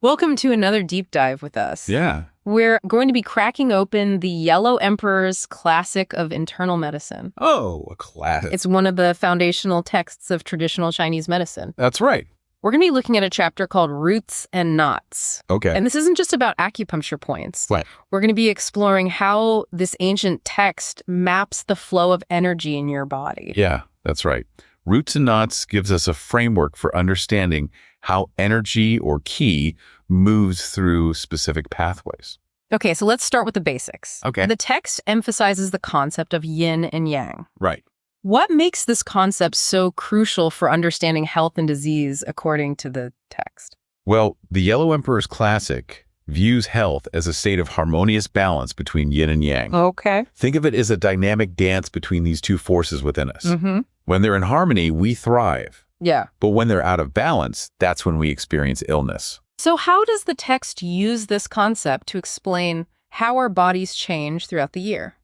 Welcome to another deep dive with us. Yeah. We're going to be cracking open the Yellow Emperor's Classic of Internal Medicine. Oh, a classic. It's one of the foundational texts of traditional Chinese medicine. That's right. We're going to be looking at a chapter called Roots and Knots. Okay. And this isn't just about acupuncture points. What? We're going to be exploring how this ancient text maps the flow of energy in your body. Yeah, that's right. Roots and Knots gives us a framework for understanding how energy or qi moves through specific pathways. Okay, so let's start with the basics. Okay. The text emphasizes the concept of yin and yang. Right. What makes this concept so crucial for understanding health and disease according to the text? Well, the Yellow Emperor's Classic views health as a state of harmonious balance between yin and yang. Okay. Think of it as a dynamic dance between these two forces within us. Mm-hmm. When they're in harmony, we thrive. Yeah. But when they're out of balance, that's when we experience illness. So how does the text use this concept to explain how our bodies change throughout the year?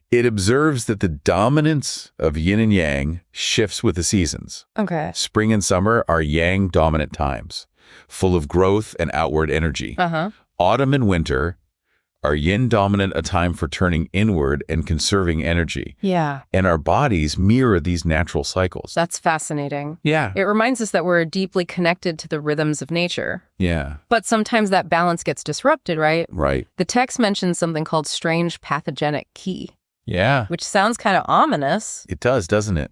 It observes that the dominance of yin and yang shifts with the seasons. Okay. Spring and summer are yang-dominant times, full of growth and outward energy. Uh-huh. Autumn and winter are yin-dominant, a time for turning inward and conserving energy. Yeah. And our bodies mirror these natural cycles. That's fascinating. Yeah. It reminds us that we're deeply connected to the rhythms of nature. Yeah. But sometimes that balance gets disrupted, right? Right. The text mentions something called strange pathogenic qi, Yeah. which sounds kind of ominous. It does, doesn't it?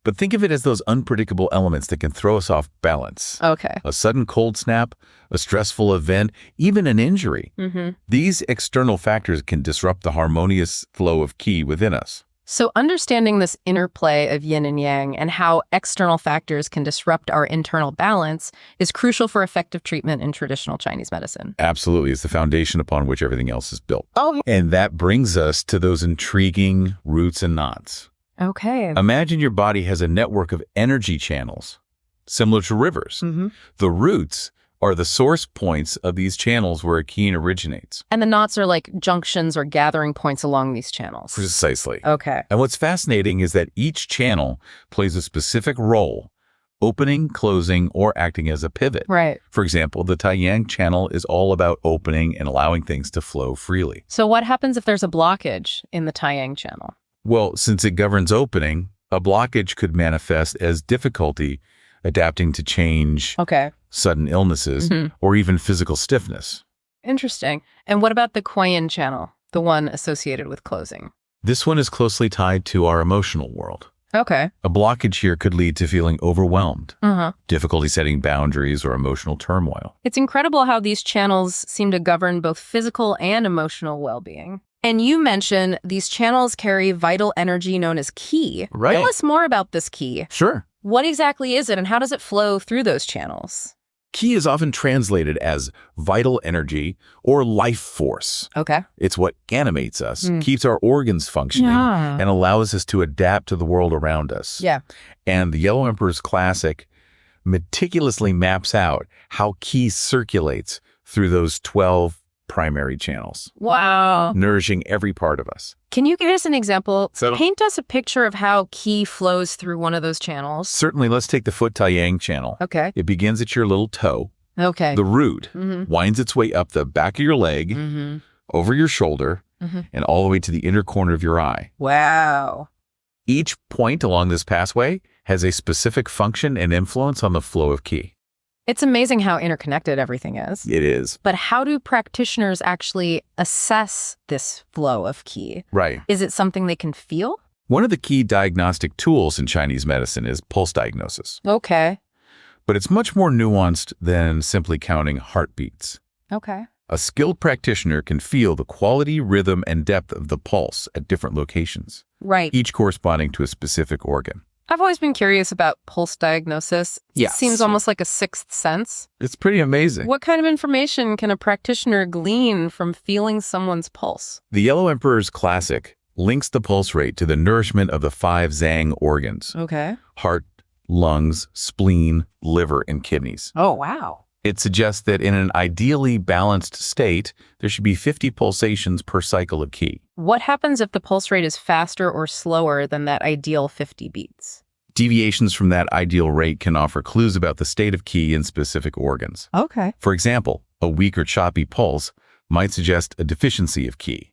But think of it as those unpredictable elements that can throw us off balance. Okay. A sudden cold snap, a stressful event, even an injury. Mm-hmm. These external factors can disrupt the harmonious flow of qi within us. So understanding this interplay of yin and yang and how external factors can disrupt our internal balance is crucial for effective treatment in traditional Chinese medicine. Absolutely. It's the foundation upon which everything else is built. Oh, And that brings us to those intriguing roots and knots. okay. Imagine your body has a network of energy channels, similar to rivers. Mm-hmm. The roots are the source points of these channels where a qi originates. And the knots are like junctions or gathering points along these channels. Precisely. Okay. And what's fascinating is that each channel plays a specific role, opening, closing, or acting as a pivot. Right. For example, the Taiyang channel is all about opening and allowing things to flow freely. So what happens if there's a blockage in the Taiyang channel? Well, since it governs opening, a blockage could manifest as difficulty adapting to change, Okay. sudden illnesses, Mhm. or even physical stiffness. Interesting. And what about the Kuan channel, the one associated with closing? This one is closely tied to our emotional world. Okay. A blockage here could lead to feeling overwhelmed, Uh-huh. difficulty setting boundaries, or emotional turmoil. It's incredible how these channels seem to govern both physical and emotional well-being. And you mentioned these channels carry vital energy known as qi. Right. Tell us more about this qi. Sure. What exactly is it and how does it flow through those channels? Qi is often translated as vital energy or life force. Okay. It's what animates us, Mm. keeps our organs functioning, Yeah. and allows us to adapt to the world around us. Yeah. And the Yellow Emperor's Classic meticulously maps out how qi circulates through those 12 primary channels, Wow. nourishing every part of us. Can you give us an example? So- Paint us a picture of how qi flows through one of those channels. Certainly, let's take the foot Taiyang channel. Okay. It begins at your little toe. Okay. The root Mm-hmm. winds its way up the back of your leg, Mm-hmm. over your shoulder, Mm-hmm. and all the way to the inner corner of your eye. Wow. Each point along this pathway has a specific function and influence on the flow of qi. It's amazing how interconnected everything is. It is. But how do practitioners actually assess this flow of qi? Right. Is it something they can feel? One of the key diagnostic tools in Chinese medicine is pulse diagnosis. Okay. But it's much more nuanced than simply counting heartbeats. Okay. A skilled practitioner can feel the quality, rhythm, and depth of the pulse at different locations, Right. each corresponding to a specific organ. I've always been curious about pulse diagnosis. Yes. It seems almost like a sixth sense. It's pretty amazing. What kind of information can a practitioner glean from feeling someone's pulse? The Yellow Emperor's Classic links the pulse rate to the nourishment of the 5 Zhang organs: Okay. heart, lungs, spleen, liver, and kidneys. Oh, wow. It suggests that in an ideally balanced state, there should be 50 pulsations per cycle of qi. What happens if the pulse rate is faster or slower than that ideal 50 beats? Deviations from that ideal rate can offer clues about the state of qi in specific organs. Okay. For example, a weak or choppy pulse might suggest a deficiency of qi,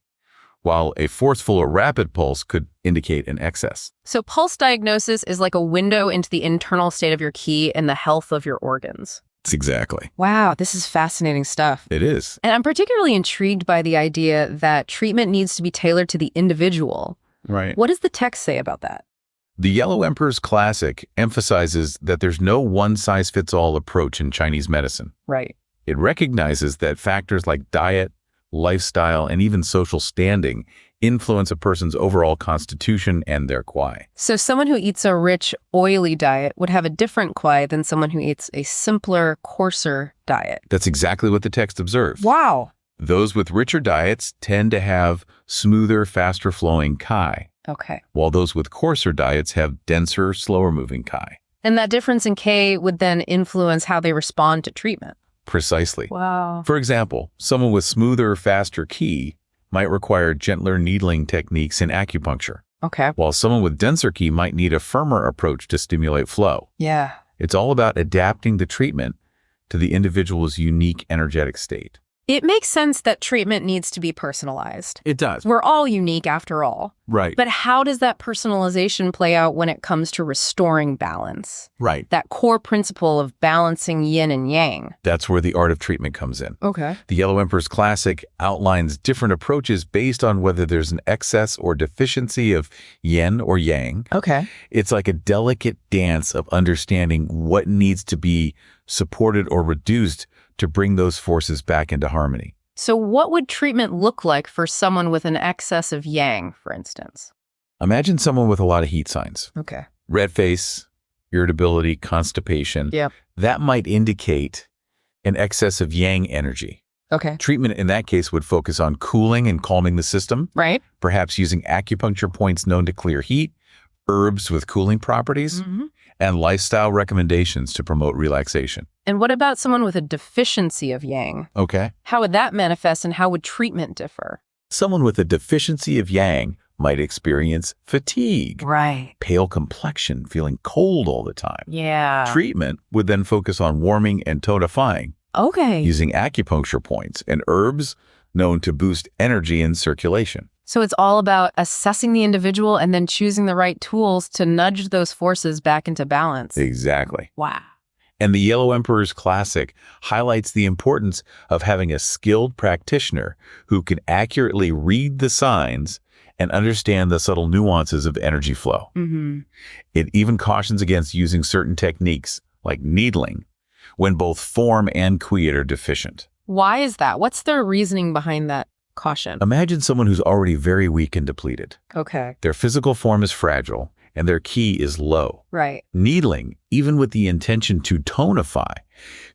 while a forceful or rapid pulse could indicate an excess. So pulse diagnosis is like a window into the internal state of your qi and the health of your organs. Exactly. Wow, this is fascinating stuff. It is. And I'm particularly intrigued by the idea that treatment needs to be tailored to the individual. Right. What does the text say about that? The Yellow Emperor's Classic emphasizes that there's no one-size-fits-all approach in Chinese medicine. Right. It recognizes that factors like diet, lifestyle, and even social standing influence a person's overall constitution and their Kwai. So someone who eats a rich, oily diet would have a different Kwai than someone who eats a simpler, coarser diet. That's exactly what the text observes. Wow. Those with richer diets tend to have smoother, faster-flowing Kai, Okay. while those with coarser diets have denser, slower-moving Kai. And that difference in K would then influence how they respond to treatment. Precisely. Wow. For example, someone with smoother, faster Qi might require gentler needling techniques in acupuncture, Okay. while someone with denser Qi might need a firmer approach to stimulate flow. Yeah. It's all about adapting the treatment to the individual's unique energetic state. It makes sense that treatment needs to be personalized. It does. We're all unique after all. Right. But how does that personalization play out when it comes to restoring balance? Right. That core principle of balancing yin and yang. That's where the art of treatment comes in. Okay. The Yellow Emperor's Classic outlines different approaches based on whether there's an excess or deficiency of yin or yang. Okay. It's like a delicate dance of understanding what needs to be supported or reduced to bring those forces back into harmony. So what would treatment look like for someone with an excess of yang, for instance? Imagine someone with a lot of heat signs. Okay. Red face, irritability, constipation. Yeah. That might indicate an excess of yang energy. Okay. Treatment in that case would focus on cooling and calming the system, Right? perhaps using acupuncture points known to clear heat, herbs with cooling properties, Mm-hmm. and lifestyle recommendations to promote relaxation. And what about someone with a deficiency of yang? Okay. How would that manifest and how would treatment differ? Someone with a deficiency of yang might experience fatigue, Right. pale complexion, feeling cold all the time. Yeah. Treatment would then focus on warming and tonifying, Okay. using acupuncture points and herbs known to boost energy and circulation. So it's all about assessing the individual and then choosing the right tools to nudge those forces back into balance. Exactly. Wow. And the Yellow Emperor's Classic highlights the importance of having a skilled practitioner who can accurately read the signs and understand the subtle nuances of energy flow. Mm-hmm. It even cautions against using certain techniques, like needling, when both form and qian are deficient. Why is that? What's their reasoning behind that caution? Imagine someone who's already very weak and depleted. Okay. Their physical form is fragile, and their qi is low. Right. Needling, even with the intention to tonify,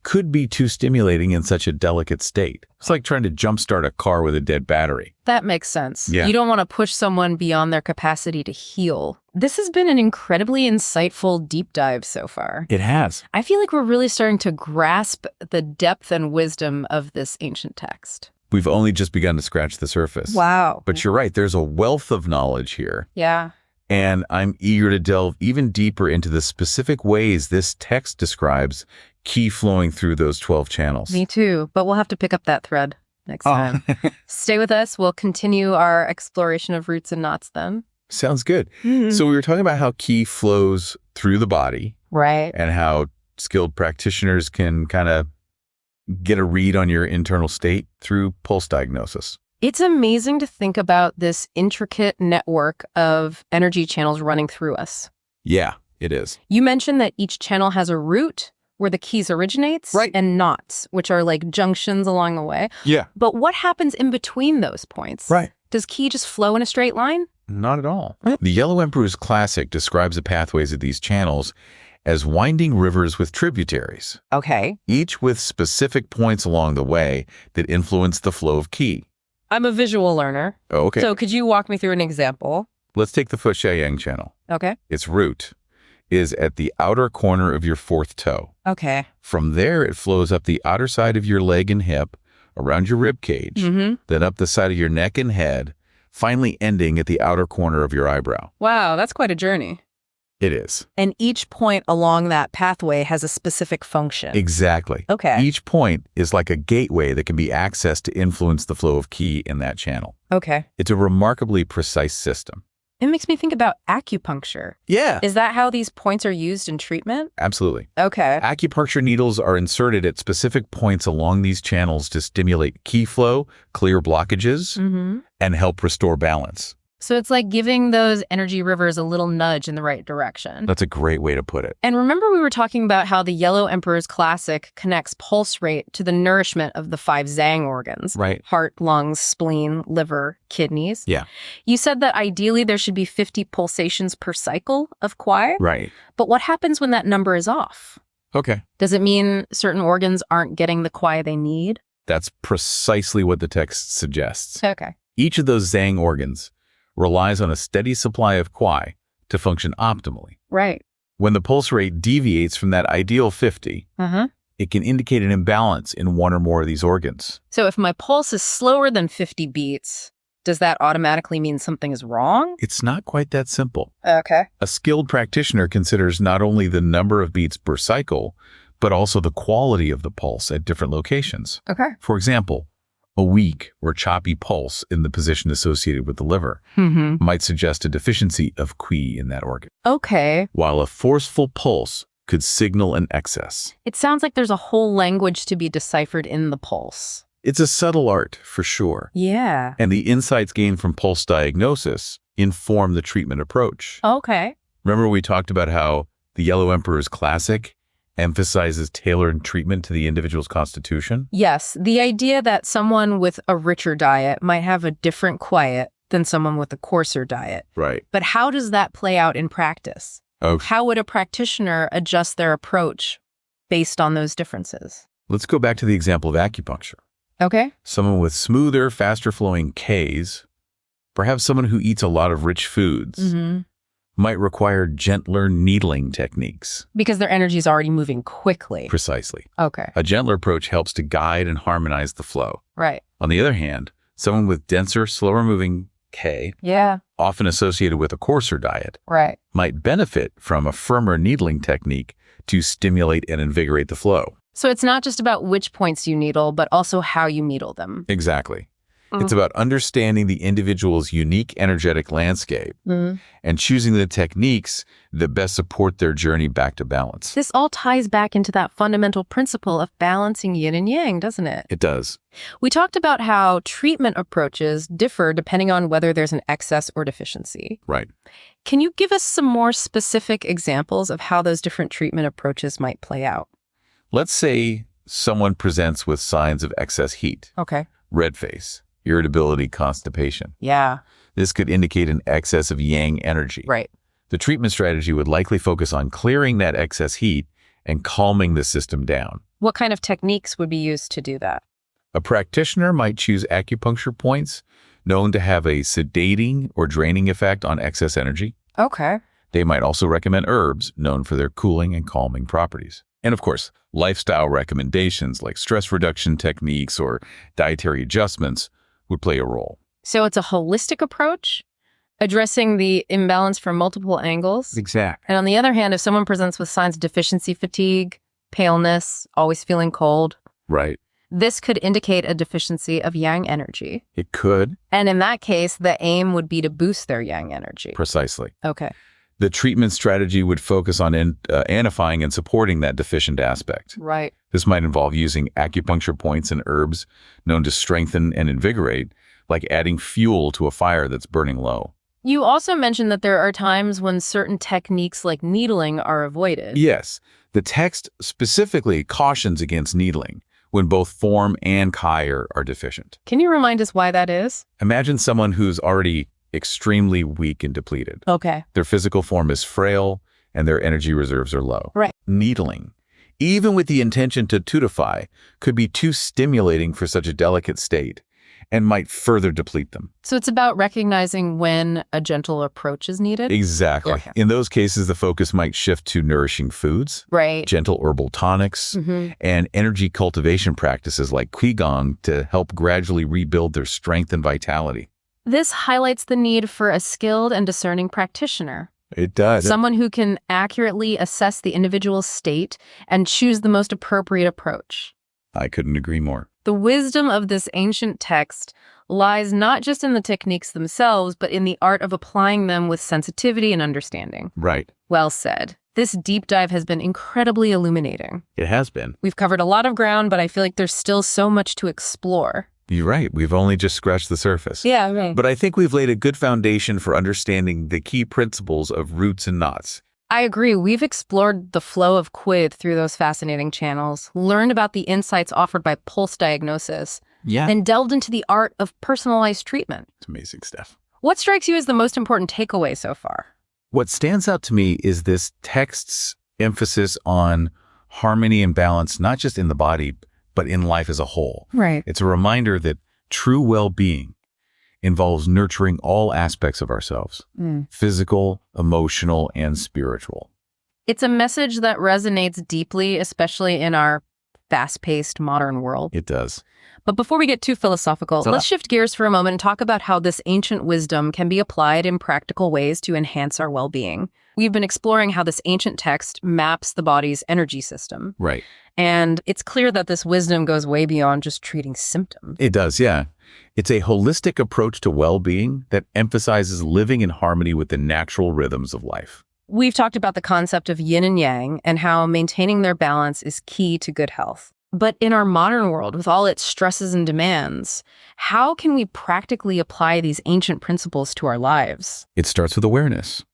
could be too stimulating in such a delicate state. It's like trying to jumpstart a car with a dead battery. That makes sense. Yeah. You don't want to push someone beyond their capacity to heal. This has been an incredibly insightful deep dive so far. It has. I feel like we're really starting to grasp the depth and wisdom of this ancient text. We've only just begun to scratch the surface. Wow. But you're right, there's a wealth of knowledge here. Yeah. And I'm eager to delve even deeper into the specific ways this text describes qi flowing through those 12 channels. Me too, but we'll have to pick up that thread next time. Stay with us. We'll continue our exploration of roots and knots then. Sounds good. So we were talking about how qi flows through the body Right. and how skilled practitioners can kind of get a read on your internal state through pulse diagnosis. It's amazing to think about this intricate network of energy channels running through us. Yeah, it is. You mentioned that each channel has a root where the keys originates, Right. and knots, which are like junctions along the way. Yeah. But what happens in between those points? Right. Does ki just flow in a straight line? Not at all. The Yellow Emperor's Classic describes the pathways of these channels as winding rivers with tributaries, Okay. each with specific points along the way that influence the flow of qi. I'm a visual learner. Oh, okay. So could you walk me through an example? Let's take the Fuxianyang channel. Okay. Its root is at the outer corner of your fourth toe. Okay. From there, it flows up the outer side of your leg and hip, around your rib cage, Mm-hmm. then up the side of your neck and head, finally ending at the outer corner of your eyebrow. Wow, that's quite a journey. It is. And each point along that pathway has a specific function. Exactly. Okay. Each point is like a gateway that can be accessed to influence the flow of qi in that channel. Okay. It's a remarkably precise system. It makes me think about acupuncture. Yeah. Is that how these points are used in treatment? Absolutely. Okay. Acupuncture needles are inserted at specific points along these channels to stimulate qi flow, clear blockages, and help restore balance. So it's like giving those energy rivers a little nudge in the right direction. That's a great way to put it. And remember we were talking about how the Yellow Emperor's Classic connects pulse rate to the nourishment of the 5 Zhang organs. Right. Heart, lungs, spleen, liver, kidneys. Yeah. You said that ideally there should be 50 pulsations per cycle of Qi. Right. But what happens when that number is off? Okay. Does it mean certain organs aren't getting the Qi they need? That's precisely what the text suggests. Okay. Each of those Zhang organs relies on a steady supply of Qi to function optimally. Right. When the pulse rate deviates from that ideal 50, it can indicate an imbalance in one or more of these organs. So if my pulse is slower than 50 beats, does that automatically mean something is wrong? It's not quite that simple. Okay. A skilled practitioner considers not only the number of beats per cycle, but also the quality of the pulse at different locations. Okay. For example, a weak or choppy pulse in the position associated with the liver might suggest a deficiency of qi in that organ, Okay. while a forceful pulse could signal an excess. It sounds like there's a whole language to be deciphered in the pulse. It's a subtle art, for sure, Yeah. and the insights gained from pulse diagnosis inform the treatment approach. Okay. Remember we talked about how the Yellow Emperor's Classic emphasizes tailored treatment to the individual's constitution? Yes, the idea that someone with a richer diet might have a different quiet than someone with a coarser diet. Right. But how does that play out in practice? Oh, How would a practitioner adjust their approach based on those differences? let's go back to the example of acupuncture. Okay. Someone with smoother, faster-flowing Ks, perhaps someone who eats a lot of rich foods, might require gentler needling techniques. Because their energy is already moving quickly. Precisely. Okay. A gentler approach helps to guide and harmonize the flow. Right. On the other hand, someone with denser, slower-moving K, Yeah. often associated with a coarser diet, Right. might benefit from a firmer needling technique to stimulate and invigorate the flow. So it's not just about which points you needle, but also how you needle them. Exactly. It's about understanding the individual's unique energetic landscape and choosing the techniques that best support their journey back to balance. This all ties back into that fundamental principle of balancing yin and yang, doesn't it? It does. We talked about how treatment approaches differ depending on whether there's an excess or deficiency. Right. Can you give us some more specific examples of how those different treatment approaches might play out? Let's say someone presents with signs of excess heat, Okay. red face, irritability, constipation. Yeah. This could indicate an excess of yang energy. Right. The treatment strategy would likely focus on clearing that excess heat and calming the system down. What kind of techniques would be used to do that? A practitioner might choose acupuncture points known to have a sedating or draining effect on excess energy. Okay. They might also recommend herbs known for their cooling and calming properties. And of course, lifestyle recommendations like stress reduction techniques or dietary adjustments would play a role. So it's a holistic approach, addressing the imbalance from multiple angles. Exactly. And on the other hand, if someone presents with signs of deficiency fatigue, paleness, always feeling cold, Right. this could indicate a deficiency of yang energy. It could. And in that case, the aim would be to boost their yang energy. Precisely. Okay. The treatment strategy would focus on amplifying and supporting that deficient aspect. Right. This might involve using acupuncture points and herbs known to strengthen and invigorate, like adding fuel to a fire that's burning low. You also mentioned that there are times when certain techniques like needling are avoided. Yes, the text specifically cautions against needling when both form and chi are deficient. Can you remind us why that is? Imagine someone who's already extremely weak and depleted. Okay. Their physical form is frail and their energy reserves are low. Right. Needling, even with the intention to tutify, could be too stimulating for such a delicate state and might further deplete them. So it's about recognizing when a gentle approach is needed? Exactly. Okay. In those cases, the focus might shift to nourishing foods, Right. gentle herbal tonics, and energy cultivation practices like Qigong to help gradually rebuild their strength and vitality. This highlights the need for a skilled and discerning practitioner. It does. Someone who can accurately assess the individual's state and choose the most appropriate approach. I couldn't agree more. The wisdom of this ancient text lies not just in the techniques themselves, but in the art of applying them with sensitivity and understanding. Right. Well said. This deep dive has been incredibly illuminating. It has been. We've covered a lot of ground, but I feel like there's still so much to explore. You're right. We've only just scratched the surface. Yeah, right. But I think we've laid a good foundation for understanding the key principles of roots and knots. I agree. We've explored the flow of quid through those fascinating channels, learned about the insights offered by pulse diagnosis, and delved into the art of personalized treatment. It's amazing stuff. What strikes you as the most important takeaway so far? What stands out to me is this text's emphasis on harmony and balance, not just in the body, but in life as a whole. Right. It's a reminder that true well-being involves nurturing all aspects of ourselves, physical, emotional, and spiritual. It's a message that resonates deeply, especially in our fast-paced modern world. It does. But before we get too philosophical, let's shift gears for a moment and talk about how this ancient wisdom can be applied in practical ways to enhance our well-being. We've been exploring how this ancient text maps the body's energy system. Right. And it's clear that this wisdom goes way beyond just treating symptoms. It does, yeah. It's a holistic approach to well-being that emphasizes living in harmony with the natural rhythms of life. We've talked about the concept of yin and yang and how maintaining their balance is key to good health. But in our modern world, with all its stresses and demands, how can we practically apply these ancient principles to our lives? It starts with awareness.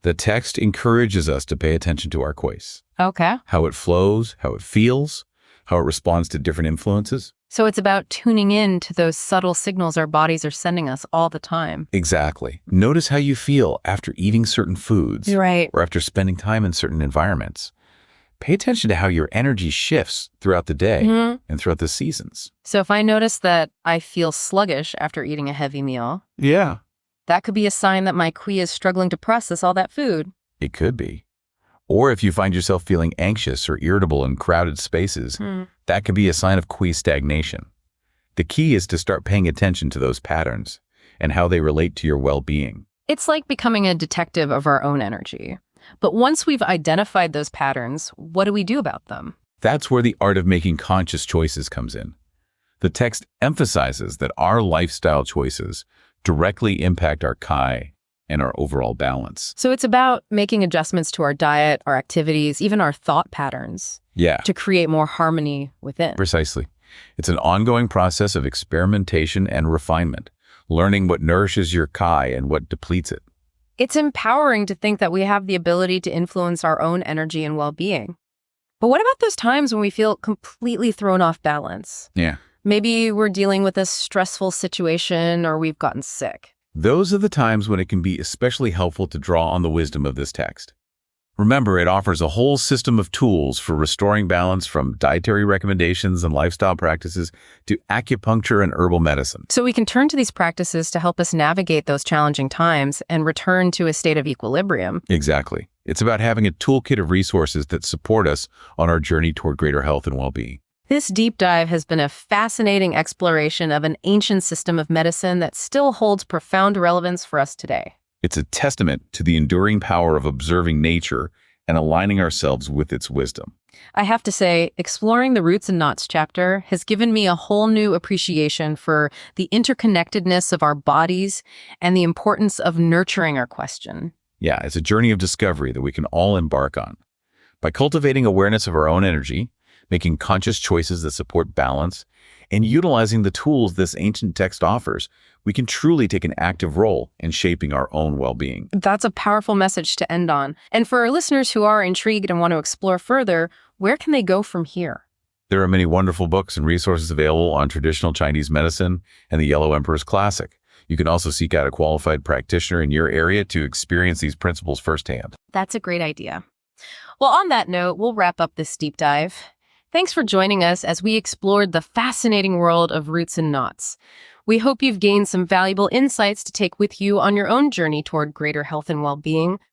The text encourages us to pay attention to our voice, Okay. how it flows, how it feels, how it responds to different influences. So it's about tuning in to those subtle signals our bodies are sending us all the time. Exactly. Notice how you feel after eating certain foods Right. or after spending time in certain environments. Pay attention to how your energy shifts throughout the day and throughout the seasons. So if I notice that I feel sluggish after eating a heavy meal, Yeah. that could be a sign that my qi is struggling to process all that food. It could be. Or if you find yourself feeling anxious or irritable in crowded spaces, that could be a sign of qi stagnation. The key is to start paying attention to those patterns and how they relate to your well-being. It's like becoming a detective of our own energy. But once we've identified those patterns, what do we do about them? That's where the art of making conscious choices comes in. The text emphasizes that our lifestyle choices directly impact our qi and our overall balance. So it's about making adjustments to our diet, our activities, even our thought patterns Yeah, to create more harmony within. precisely. It's an ongoing process of experimentation and refinement, learning what nourishes your qi and what depletes it. It's empowering to think that we have the ability to influence our own energy and well-being. But what about those times when we feel completely thrown off balance? Yeah. Maybe we're dealing with a stressful situation or we've gotten sick. Those are the times when it can be especially helpful to draw on the wisdom of this text. Remember, it offers a whole system of tools for restoring balance, from dietary recommendations and lifestyle practices to acupuncture and herbal medicine. So we can turn to these practices to help us navigate those challenging times and return to a state of equilibrium. Exactly. It's about having a toolkit of resources that support us on our journey toward greater health and well-being. This deep dive has been a fascinating exploration of an ancient system of medicine that still holds profound relevance for us today. It's a testament to the enduring power of observing nature and aligning ourselves with its wisdom. I have to say, exploring the Roots and Knots chapter has given me a whole new appreciation for the interconnectedness of our bodies and the importance of nurturing our question. Yeah, it's a journey of discovery that we can all embark on. By cultivating awareness of our own energy, making conscious choices that support balance, and utilizing the tools this ancient text offers, we can truly take an active role in shaping our own well-being. That's a powerful message to end on. And for our listeners who are intrigued and want to explore further, where can they go from here? There are many wonderful books and resources available on traditional Chinese medicine and the Yellow Emperor's Classic. You can also seek out a qualified practitioner in your area to experience these principles firsthand. That's a great idea. Well, on that note, we'll wrap up this deep dive. Thanks for joining us as we explored the fascinating world of roots and knots. We hope you've gained some valuable insights to take with you on your own journey toward greater health and well-being.